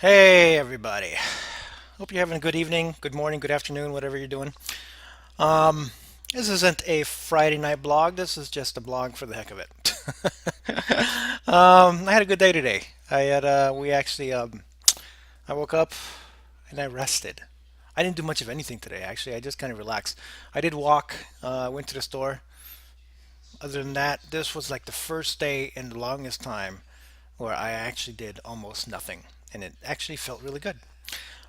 Hey everybody. Hope you're having a good evening, good morning, good afternoon, whatever you're doing. Um, this isn't a Friday night blog. This is just a blog for the heck of it. I had a good day today. We actually, I woke up and I rested. I didn't do much of anything today, actually. I just kind of relaxed. I did walk, went to the store. Other than that, this was like the first day in the longest time where I actually did almost nothing, and it actually felt really good.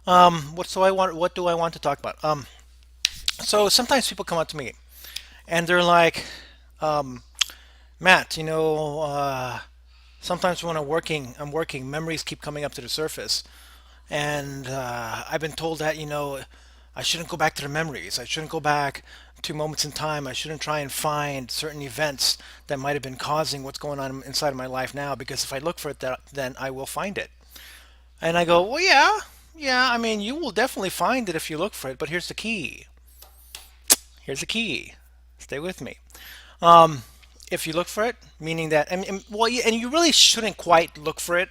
What do I want to talk about? So sometimes people come up to me and they're like, Matt, sometimes when I'm working, memories keep coming up to the surface, and I've been told that I shouldn't go back to the memories. I shouldn't go back to moments in time. I shouldn't try and find certain events that might have been causing what's going on inside of my life now, because if I look for it, then I will find it. And I go, well, yeah, yeah. I mean, you will definitely find it if you look for it. But here's the key. Here's the key. Stay with me. If you look for it, meaning that, well, and you really shouldn't quite look for it,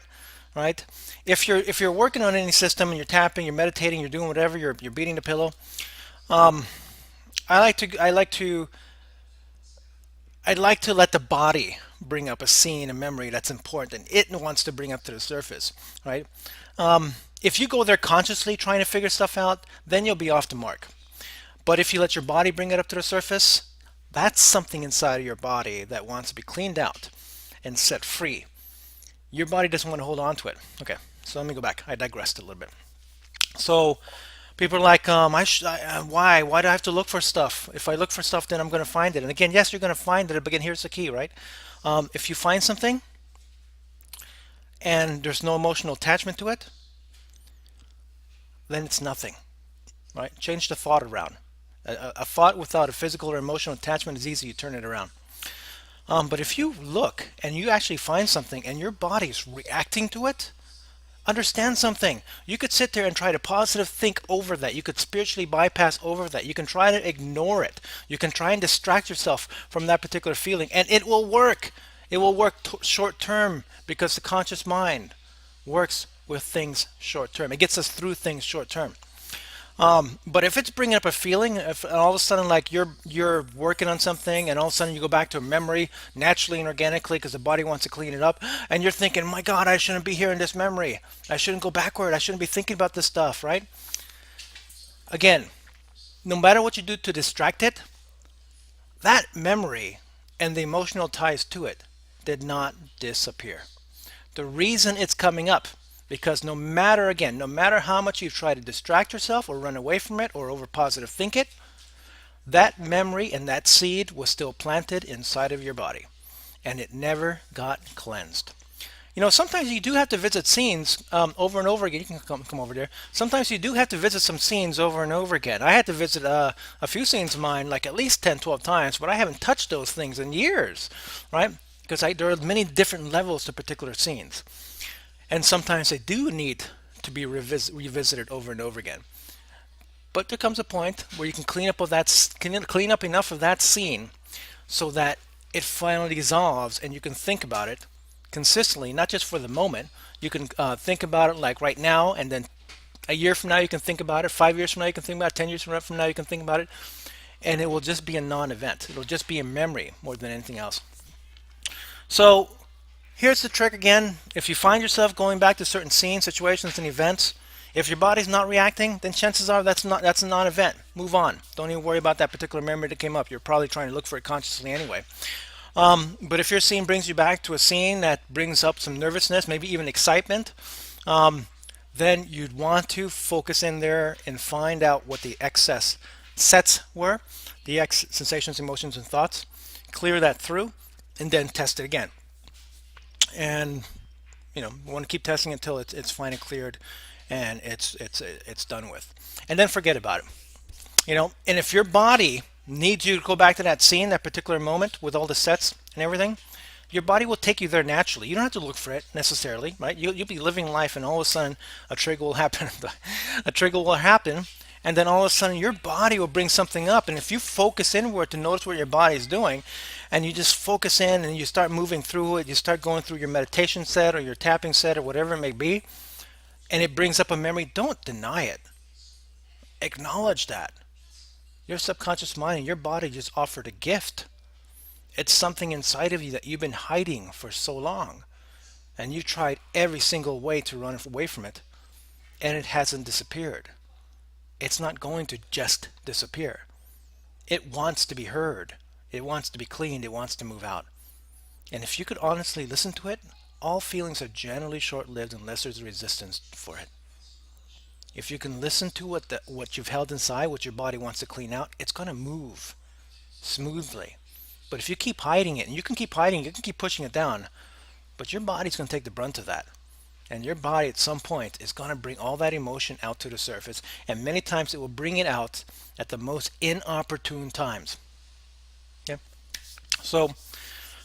right? If you're working on any system and you're tapping, you're meditating, you're doing whatever, you're beating the pillow. I like to I'd like to let the body bring up a scene, a memory that's important, and it wants to bring up to the surface, right? If you go there consciously trying to figure stuff out, then you'll be off the mark. But if you let your body bring it up to the surface, that's something inside of your body that wants to be cleaned out and set free. Your body doesn't want to hold on to it. Okay, so let me go back. I digressed a little bit. So people are like, why do I have to look for stuff? If I look for stuff, then I'm going to find it. And again, yes, you're going to find it. But again, here's the key, right? If you find something and there's no emotional attachment to it, then it's nothing, right? Change the thought around. A thought without a physical or emotional attachment is easy. You turn it around. But if you look and you actually find something and your body's reacting to it, understand something. You could sit there and try to positive think over that. You could spiritually bypass over that. You can try to ignore it. You can try and distract yourself from that particular feeling, and it will work. It will work short term because the conscious mind works with things short term. It gets us through things short term. But if it's bringing up a feeling, if all of a sudden like you're working on something and all of a sudden you go back to a memory naturally and organically because the body wants to clean it up, and you're thinking, my God, I shouldn't be here in this memory. I shouldn't go backward. I shouldn't be thinking about this stuff, right? Again, no matter what you do to distract it, that memory and the emotional ties to it did not disappear. The reason it's coming up, because no matter how much you try to distract yourself or run away from it or over positive think it, that memory and that seed was still planted inside of your body and it never got cleansed. Sometimes you do have to visit scenes over and over again. You can come over there. Sometimes you do have to visit some scenes over and over again. I had to visit a few scenes of mine like at least 10, 12 times, but I haven't touched those things in years, right? Because there are many different levels to particular scenes. And sometimes they do need to be revisited over and over again. But there comes a point where you can clean up enough of that scene so that it finally dissolves and you can think about it consistently, not just for the moment. You can think about it like right now, and then a year from now you can think about it. 5 years from now you can think about it. 10 years from now you can think about it, and it will just be a non-event. It'll just be a memory more than anything else. So here's the trick again. If you find yourself going back to certain scenes, situations, and events, if your body's not reacting, then chances are that's a non-event. Move on. Don't even worry about that particular memory that came up. You're probably trying to look for it consciously anyway. But if your scene brings you back to a scene that brings up some nervousness, maybe even excitement, then you'd want to focus in there and find out what the excess sets were, the X sensations, emotions, and thoughts. Clear that through, and then test it again. And we want to keep testing until it's finally cleared and it's done with, and then forget about it. And if your body needs you to go back to that scene, that particular moment with all the sets and everything, your body will take you there naturally. You don't have to look for it necessarily, right? You'll be living life, and all of a sudden a trigger will happen. A trigger will happen, and then all of a sudden your body will bring something up. And if you focus inward to notice what your body is doing, and you just focus in and you start moving through it, you start going through your meditation set or your tapping set or whatever it may be, and it brings up a memory, don't deny it. Acknowledge that. Your subconscious mind and your body just offered a gift. It's something inside of you that you've been hiding for so long, and you tried every single way to run away from it, and it hasn't disappeared. It's not going to just disappear. It wants to be heard. It wants to be cleaned. It wants to move out. And if you could honestly listen to it, all feelings are generally short-lived unless there's resistance for it. If you can listen to what you've held inside, what your body wants to clean out, it's going to move smoothly. But if you keep hiding it, and you can keep hiding, you can keep pushing it down, but your body's going to take the brunt of that. And your body at some point is going to bring all that emotion out to the surface. And many times it will bring it out at the most inopportune times. Yeah. So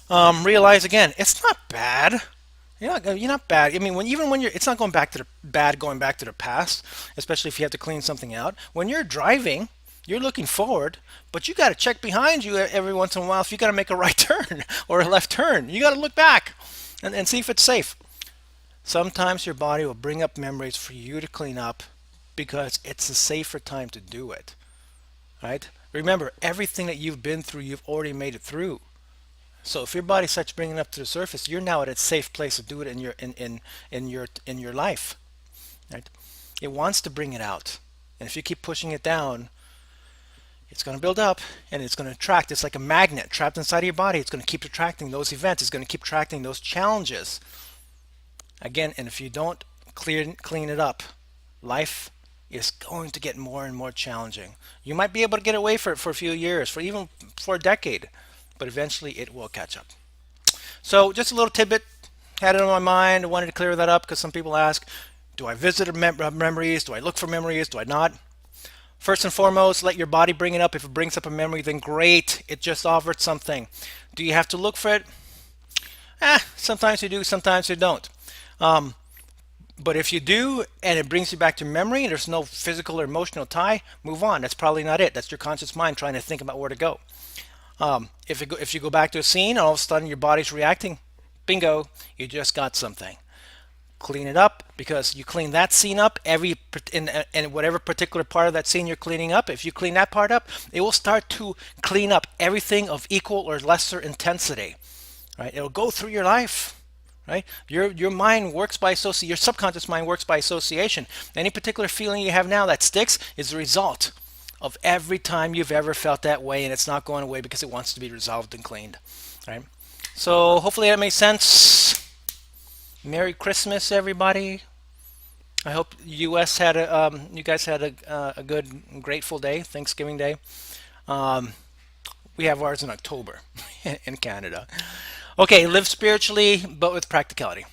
realize again, it's not bad. You're not bad. I mean, even when it's not going back to the bad, going back to the past, especially if you have to clean something out. When you're driving, you're looking forward, but you got to check behind you every once in a while if you got to make a right turn or a left turn. You got to look back and see if it's safe. Sometimes your body will bring up memories for you to clean up because it's a safer time to do it, right? Remember, everything that you've been through, you've already made it through. So if your body starts bringing it up to the surface, you're now at a safe place to do it in your life, right? It wants to bring it out, and if you keep pushing it down, it's going to build up and it's going to attract. It's like a magnet trapped inside of your body. It's going to keep attracting those events. It's going to keep attracting those challenges. Again, and if you don't clean it up, life is going to get more and more challenging. You might be able to get away for a few years, for even for a decade, but eventually it will catch up. So just a little tidbit, had it on my mind. I wanted to clear that up because some people ask, do I visit memories? Do I look for memories? Do I not? First and foremost, let your body bring it up. If it brings up a memory, then great. It just offered something. Do you have to look for it? Sometimes you do, sometimes you don't. Um, but if you do and it brings you back to memory and there's no physical or emotional tie, move on. That's probably not it. That's your conscious mind trying to think about where to go. If you go back to a scene and all of a sudden your body's reacting, bingo, you just got something. Clean it up because you clean that scene up in whatever particular part of that scene you're cleaning up. If you clean that part up, it will start to clean up everything of equal or lesser intensity. Right? It'll go through your life. Right? Your mind works by association. Your subconscious mind works by association. Any particular feeling you have now that sticks is the result of every time you've ever felt that way, and it's not going away because it wants to be resolved and cleaned. Right? So hopefully that makes sense. Merry Christmas, everybody. I hope you guys had a good, grateful day, Thanksgiving Day. Um, we have ours in October in Canada. Okay, live spiritually, but with practicality.